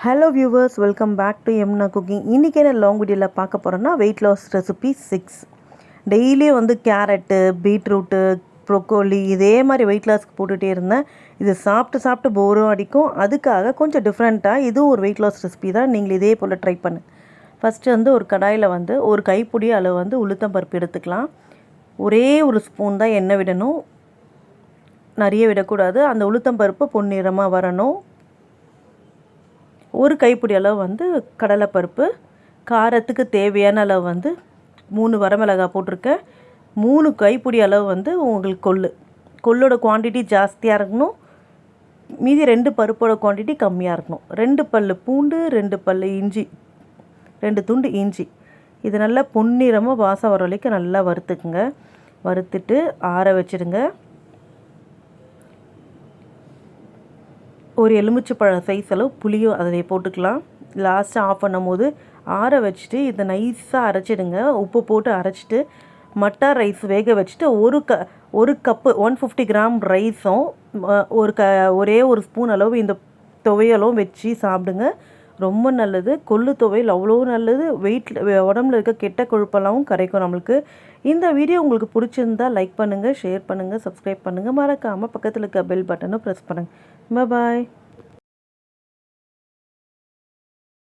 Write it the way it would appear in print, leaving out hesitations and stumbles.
Hello viewers, welcome back to எம்னா cooking. இன்றைக்கி என்ன லாங் வீடியோவில் பார்க்க போகிறோன்னா வெயிட் லாஸ் ரெசிபி 6. டெய்லியும் கேரட்டு, பீட்ரூட்டு, ப்ரொக்கோலி இதே மாதிரி வெயிட் லாஸ்க்கு போட்டுகிட்டே இருந்தேன். இது சாப்பிட்டு போரும் அடிக்கும். அதுக்காக கொஞ்சம் டிஃப்ரெண்ட்டாக இதுவும் ஒரு வெயிட் லாஸ் ரெசிபி தான். நீங்கள் இதே போல் ட்ரை பண்ணு. ஃபஸ்ட்டு ஒரு கடாயில் ஒரு கைப்பிடி அளவு உளுத்தம்பருப்பு எடுத்துக்கலாம். ஒரே ஒரு ஸ்பூன் தான் எண்ணெய் விடணும், நிறைய விடக்கூடாது. அந்த உளுத்தம்பருப்பு பொன்னிறமாக வரணும். ஒரு கைப்பிடி அளவு கடலைப்பருப்பு, காரத்துக்கு தேவையான அளவு 3 வரமிளகாய் போட்டிருக்கேன். 3 கைப்பிடி அளவு உங்களுக்கு கொள்ளோட குவான்டிட்டி ஜாஸ்தியாக இருக்கணும், மீதி 2 பருப்போட குவான்டிட்டி கம்மியாக இருக்கணும். 2 பல் பூண்டு, 2 பல் இஞ்சி, 2 துண்டு இஞ்சி. இது நல்லா பொன்னிறமாக வாசம் வர வரைக்கும் நல்லா வறுத்துக்குங்க. வறுத்துட்டு ஆற வச்சுடுங்க. ஒரு எலுமிச்சைப்பழ சைஸ் அளவு புளியும் அதை போட்டுக்கலாம். லாஸ்ட்டாக ஆஃப் பண்ணும் போது ஆற வச்சுட்டு இதை நைஸாக அரைச்சிடுங்க. உப்பு போட்டு அரைச்சிட்டு மட்டா ரைஸ் வேக வச்சுட்டு ஒரு கப்பு 150 கிராம் ரைஸும் ஒரே ஒரு ஸ்பூன் அளவு இந்த துவையலும் வச்சு சாப்பிடுங்க. ரொம்ப நல்லது. கொள்ளு துவையல் அவ்வளோ நல்லது. உடம்புல இருக்க கெட்ட கொழுப்பெல்லாம் கரைக்கும் நம்மளுக்கு. இந்த வீடியோ உங்களுக்கு பிடிச்சிருந்தால் லைக் பண்ணுங்கள், ஷேர் பண்ணுங்கள், சப்ஸ்கிரைப் பண்ணுங்கள். மறக்காமல் பக்கத்தில் இருக்க பெல் பட்டனை ப்ரெஸ் பண்ணுங்கள். பாய்.